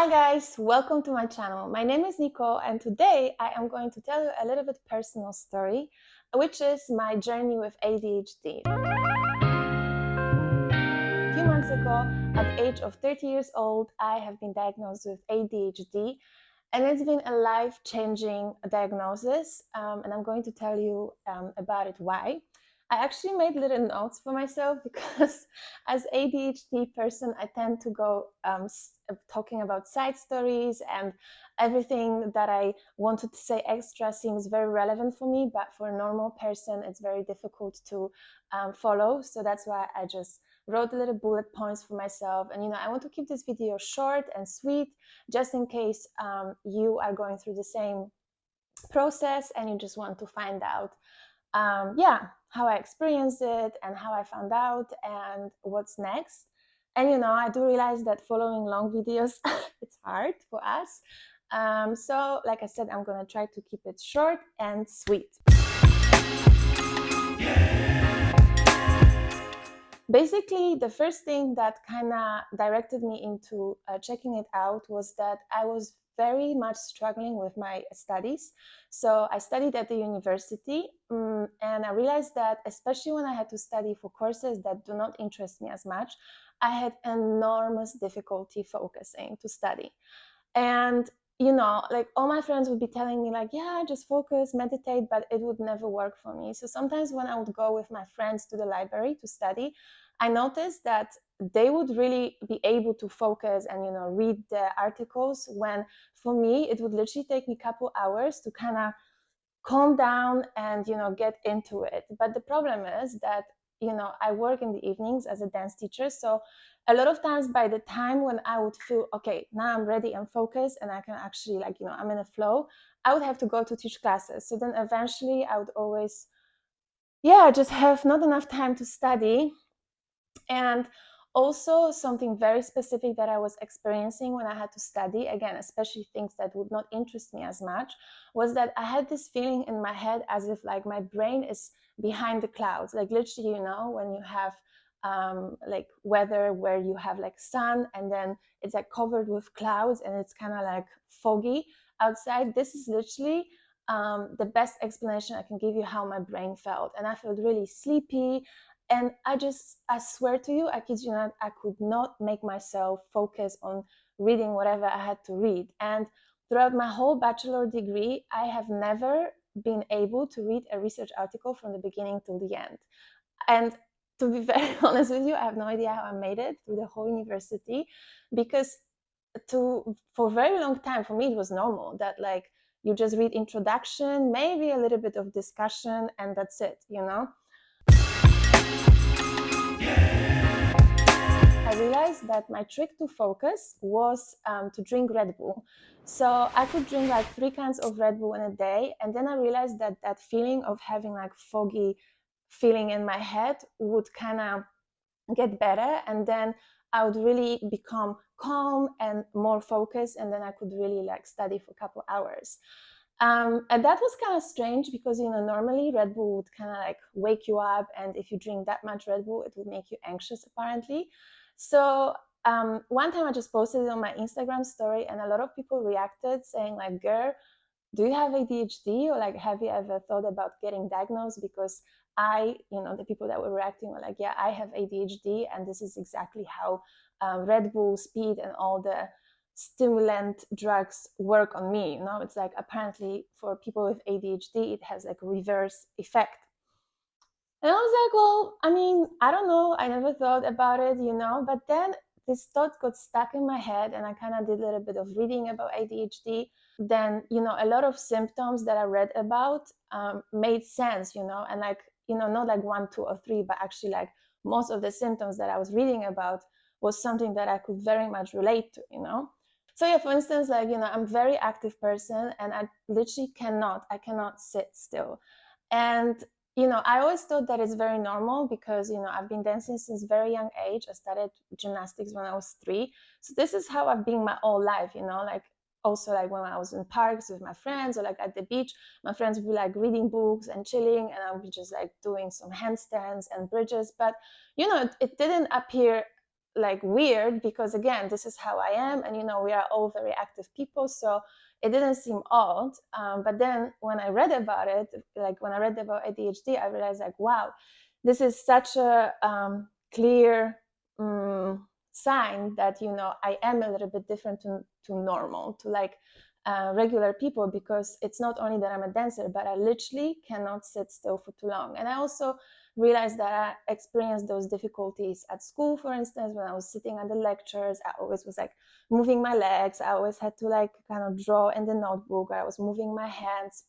Hi guys, welcome to my channel. My name is Nicole and today I am going to tell you a little bit personal story, which is my journey with ADHD. A few months ago, at the age of 30 years old, I have been diagnosed with ADHD and it's been a life-changing diagnosis and I'm going to tell you about it why. I actually made little notes for myself because as ADHD person, I tend to go talking about side stories and everything that I wanted to say extra seems very relevant for me, but for a normal person, it's very difficult to follow. So that's why I just wrote a little bullet points for myself. And, I want to keep this video short and sweet, just in case you are going through the same process and you just want to find out how I experienced it and how I found out and what's next. And I do realize that following long videos it's hard for us, so like I said, I'm gonna try to keep it short and sweet. Basically, the first thing that kind of directed me into checking it out was that I was very much struggling with my studies. So I studied at the university, and I realized that especially when I had to study for courses that do not interest me as much, I had enormous difficulty focusing to study. And like all my friends would be telling me like, yeah, just focus, meditate, but it would never work for me. So sometimes when I would go with my friends to the library to study, I noticed that they would really be able to focus and read the articles, when for me it would literally take me a couple hours to kind of calm down and get into it. But the problem is that I work in the evenings as a dance teacher, so a lot of times by the time when I would feel okay, now I'm ready and focused and I can actually I'm in a flow, I would have to go to teach classes. So then eventually I would always just have not enough time to study. And also something very specific that I was experiencing when I had to study, again, especially things that would not interest me as much, was that I had this feeling in my head as if like my brain is behind the clouds. Like literally, when you have like weather where you have like sun and then it's like covered with clouds and it's kind of like foggy outside. This is literally the best explanation I can give you how my brain felt. And I felt really sleepy. And I swear to you, I kid you not, I could not make myself focus on reading whatever I had to read. And throughout my whole bachelor degree, I have never been able to read a research article from the beginning till the end. And to be very honest with you, I have no idea how I made it through the whole university, because for a very long time, for me, it was normal that like you just read introduction, maybe a little bit of discussion, and that's it. I realized that my trick to focus was to drink Red Bull. So I could drink like 3 cans of Red Bull in a day. And then I realized that that feeling of having like foggy feeling in my head would kind of get better. And then I would really become calm and more focused. And then I could really like study for a couple hours. And that was kind of strange because, normally Red Bull would kind of like wake you up. And if you drink that much Red Bull, it would make you anxious, apparently. So one time I just posted it on my Instagram story and a lot of people reacted saying like, girl, do you have ADHD? Or like, have you ever thought about getting diagnosed? Because the people that were reacting were like, yeah, I have ADHD. And this is exactly how Red Bull, speed, and all the stimulant drugs work on me. It's like apparently for people with ADHD, it has like a reverse effect. And I was like, well, I mean, I don't know. I never thought about it, but then this thought got stuck in my head and I kind of did a little bit of reading about ADHD. Then, a lot of symptoms that I read about made sense, and like, not like 1, 2, or 3, but actually like most of the symptoms that I was reading about was something that I could very much relate to. So yeah, for instance, like, I'm a very active person and I literally I cannot sit still. And, I always thought that it's very normal because, I've been dancing since very young age. I started gymnastics when I was 3. So this is how I've been my whole life, like also like when I was in parks with my friends or like at the beach, my friends would be like reading books and chilling and I would be just like doing some handstands and bridges. But, it didn't appear like weird, because again, this is how I am, and we are all very active people, so it didn't seem odd. But then when I read about it, like when I read about ADHD, I realized like, wow, this is such a clear sign that I am a little bit different to normal, to like regular people, because it's not only that I'm a dancer, but I literally cannot sit still for too long. And I also realized that I experienced those difficulties at school. For instance, when I was sitting at the lectures, I always was like moving my legs. I always had to like kind of draw in the notebook. I was moving my hands.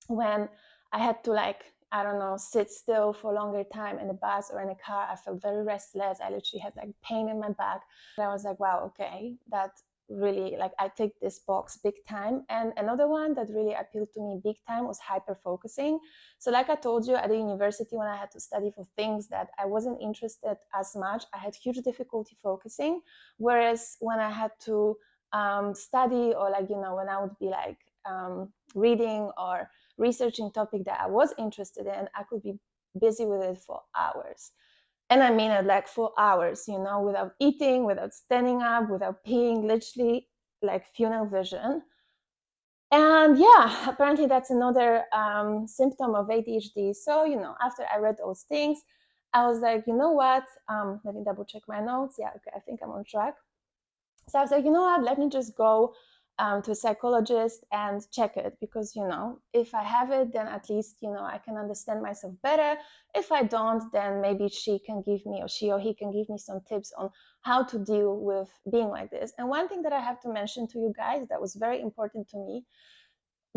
When I had to like, I don't know, sit still for a longer time in the bus or in a car, I felt very restless. I literally had like pain in my back. And I was like, wow, okay, that really, like, I take this box big time. And another one that really appealed to me big time was hyper focusing. So like I told you, at the university, when I had to study for things that I wasn't interested as much, I had huge difficulty focusing. Whereas when I had to study, or like, when I would be like reading or researching topic that I was interested in, I could be busy with it for hours. And I mean it like for hours, without eating, without standing up, without peeing, literally like funnel vision. And yeah, apparently that's another symptom of ADHD. So, after I read those things, I was like, you know what? Let me double check my notes. Yeah, okay, I think I'm on track. So I was like, you know what? Let me just go to a psychologist and check it, because if I have it, then at least I can understand myself better. If I don't, then maybe she can give me, or she or he can give me some tips on how to deal with being like this. And one thing that I have to mention to you guys that was very important to me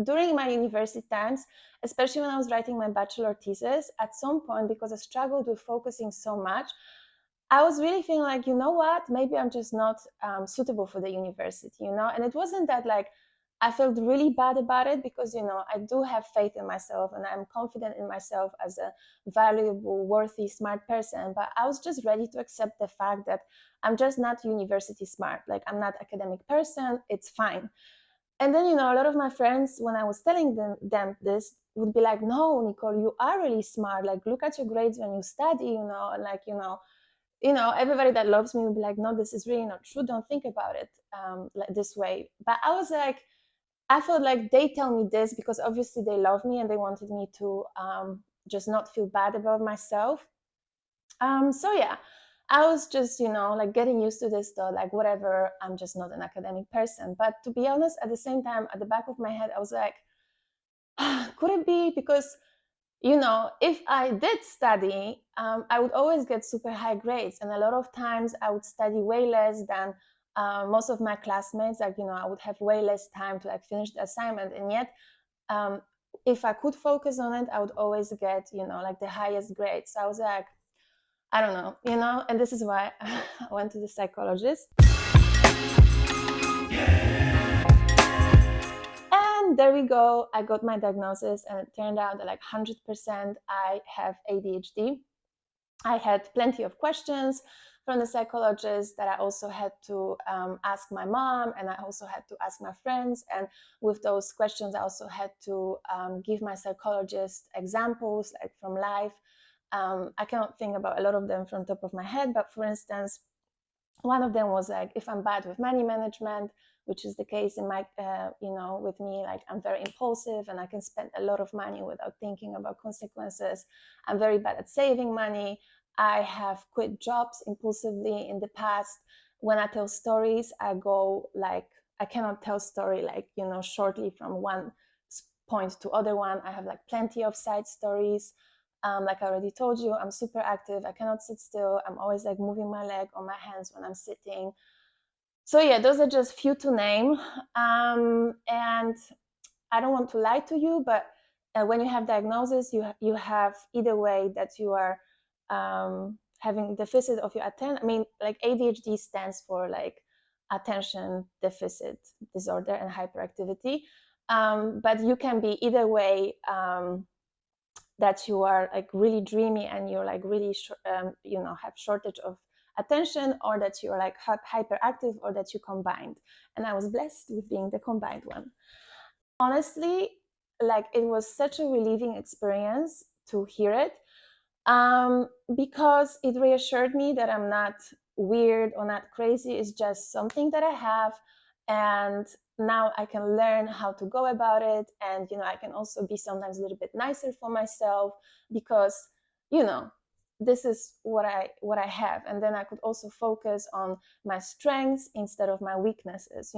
during my university times, especially when I was writing my bachelor thesis, at some point, because I struggled with focusing so much, I was really feeling like, you know what, maybe I'm just not suitable for the university, and it wasn't that like I felt really bad about it, because I do have faith in myself and I'm confident in myself as a valuable, worthy, smart person. But I was just ready to accept the fact that I'm just not university smart. Like, I'm not academic person. It's fine. And then a lot of my friends, when I was telling them this, would be like, no, Nicole, you are really smart. Like, look at your grades when you study, and like, everybody that loves me will be like, no, this is really not true. Don't think about it like this way. But I was like, I felt like they tell me this because obviously they love me and they wanted me to just not feel bad about myself. So yeah, I was just, like getting used to this though, like whatever, I'm just not an academic person. But to be honest, at the same time, at the back of my head, I was like, could it be because if I did study, I would always get super high grades. And a lot of times I would study way less than most of my classmates. Like, I would have way less time to like finish the assignment. And yet, if I could focus on it, I would always get, like the highest grades. So I was like, I don't know, and this is why I went to the psychologist. And there we go. I got my diagnosis, and it turned out that like 100% I have ADHD. I had plenty of questions from the psychologist that I also had to ask my mom, and I also had to ask my friends. And with those questions, I also had to give my psychologist examples like from life. I cannot think about a lot of them from the top of my head, but for instance, one of them was like, if I'm bad with money management, which is the case in my, with me, like I'm very impulsive and I can spend a lot of money without thinking about consequences. I'm very bad at saving money. I have quit jobs impulsively in the past. When I tell stories, I go like, I cannot tell story like, shortly from one point to other one. I have like plenty of side stories. Like I already told you, I'm super active. I cannot sit still. I'm always like moving my leg or my hands when I'm sitting. So yeah, those are just few to name. And I don't want to lie to you, but when you have diagnosis, you have either way that you are having deficit of your attention. I mean, like ADHD stands for like attention deficit disorder and hyperactivity. But you can be either way. That you are like really dreamy and you're like really have shortage of attention, or that you're like hyperactive, or that you combined. And I was blessed with being the combined one. Honestly, like it was such a relieving experience to hear it, because it reassured me that I'm not weird or not crazy. It's just something that I have, and now I can learn how to go about it. And I can also be sometimes a little bit nicer for myself, because this is what I have. And then I could also focus on my strengths instead of my weaknesses.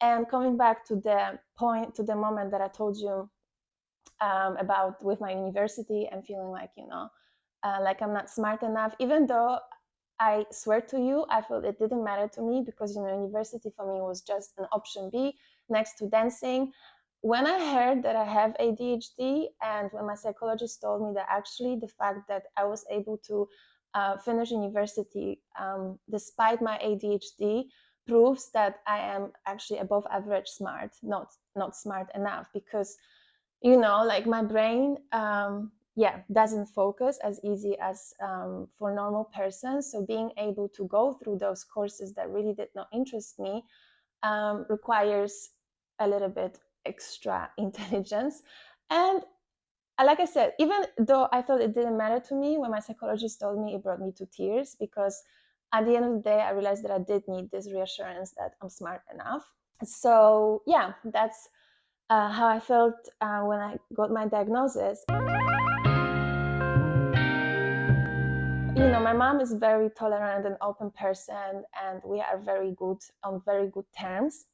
And coming back to the moment that I told you about with my university and feeling like like I'm not smart enough, even though I swear to you, I felt it didn't matter to me, because university for me was just an option B next to dancing. When I heard that I have ADHD, and when my psychologist told me that actually the fact that I was able to finish university despite my ADHD proves that I am actually above average smart, not smart enough, because like my brain doesn't focus as easy as for normal persons. So being able to go through those courses that really did not interest me requires a little bit extra intelligence. And like I said, even though I thought it didn't matter to me, when my psychologist told me, it brought me to tears, because at the end of the day, I realized that I did need this reassurance that I'm smart enough. So yeah, that's how I felt when I got my diagnosis. My mom is very tolerant and open person, and we are on very good terms.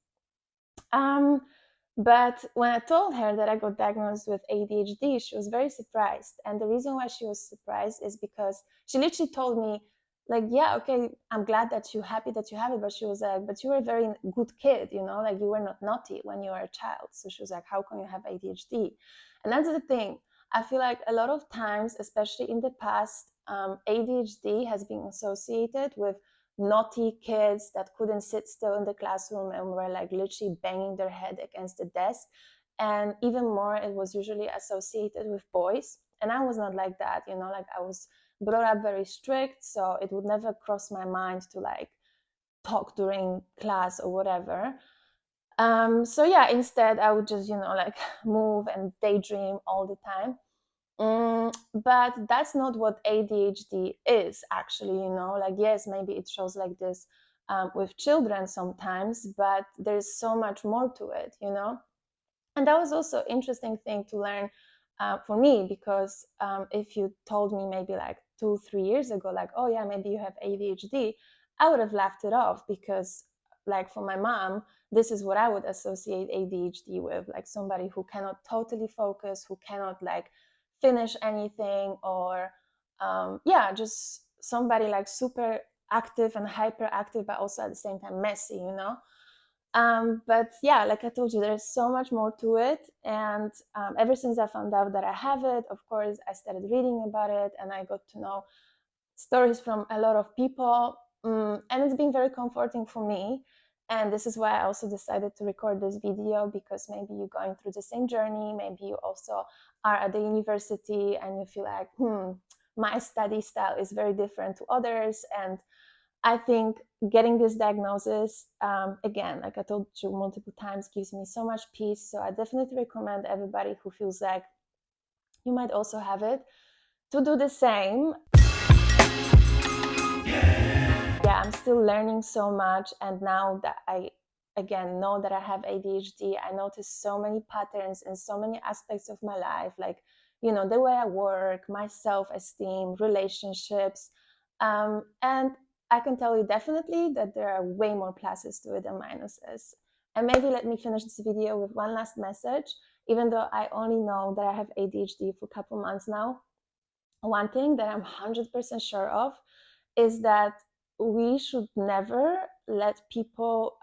But when I told her that I got diagnosed with ADHD, she was very surprised. And the reason why she was surprised is because she literally told me, like, yeah, okay, I'm glad that you're happy that you have it. But she was like, but you were a very good kid, like you were not naughty when you were a child. So she was like, how can you have ADHD? And that's the thing. I feel like a lot of times, especially in the past, ADHD has been associated with naughty kids that couldn't sit still in the classroom and were like literally banging their head against the desk. And even more, it was usually associated with boys. And I was not like that, like I was brought up very strict, so it would never cross my mind to like talk during class or whatever. So yeah, instead I would just like move and daydream all the time. But that's not what ADHD is actually, like, yes, maybe it shows like this with children sometimes, but there's so much more to it. And that was also an interesting thing to learn for me, because if you told me maybe like 2-3 years ago, like, oh yeah, maybe you have ADHD, I would have laughed it off, because like for my mom, this is what I would associate ADHD with, like somebody who cannot totally focus, who cannot like finish anything, or just somebody like super active and hyperactive, but also at the same time messy. But yeah, like I told you, there's so much more to it. And ever since I found out that I have it, of course, I started reading about it, and I got to know stories from a lot of people. And it's been very comforting for me. And this is why I also decided to record this video, because maybe you're going through the same journey. Maybe you also are at the university and you feel like, my study style is very different to others. And I think getting this diagnosis, again, like I told you multiple times, gives me so much peace. So I definitely recommend everybody who feels like you might also have it to do the same. Yeah, I'm still learning so much. And now that I, again, know that I have ADHD, I notice so many patterns in so many aspects of my life, like, the way I work, my self-esteem, relationships. And I can tell you definitely that there are way more pluses to it than minuses. And maybe let me finish this video with one last message. Even though I only know that I have ADHD for a couple months now, one thing that I'm 100% sure of is that we should never let people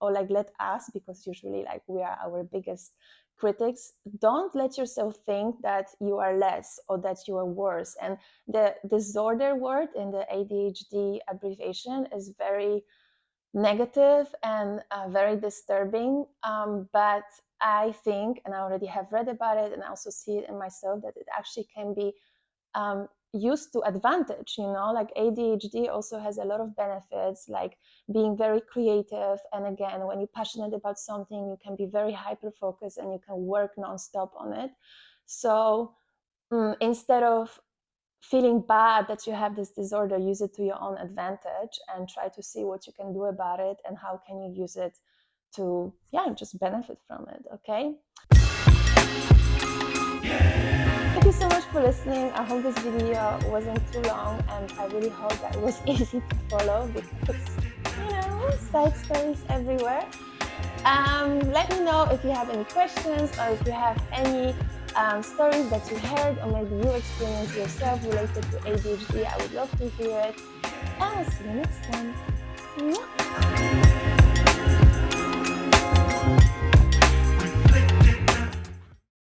or like let us, because usually like we are our biggest critics, don't let yourself think that you are less or that you are worse. And the disorder word in the ADHD abbreviation is very negative and very disturbing, but I think, and I already have read about it and I also see it in myself, that it actually can be used to advantage. Like ADHD also has a lot of benefits, like being very creative. And again, when you're passionate about something, you can be very hyper focused and you can work nonstop on it. So instead of feeling bad that you have this disorder, use it to your own advantage and try to see what you can do about it and how can you use it to, just benefit from it, okay? Thank you so much for listening. I hope this video wasn't too long, and I really hope that it was easy to follow because, side stories everywhere. Let me know if you have any questions or if you have any stories that you heard or maybe you experienced yourself related to ADHD. I would love to hear it. And I'll see you next time. Mwah!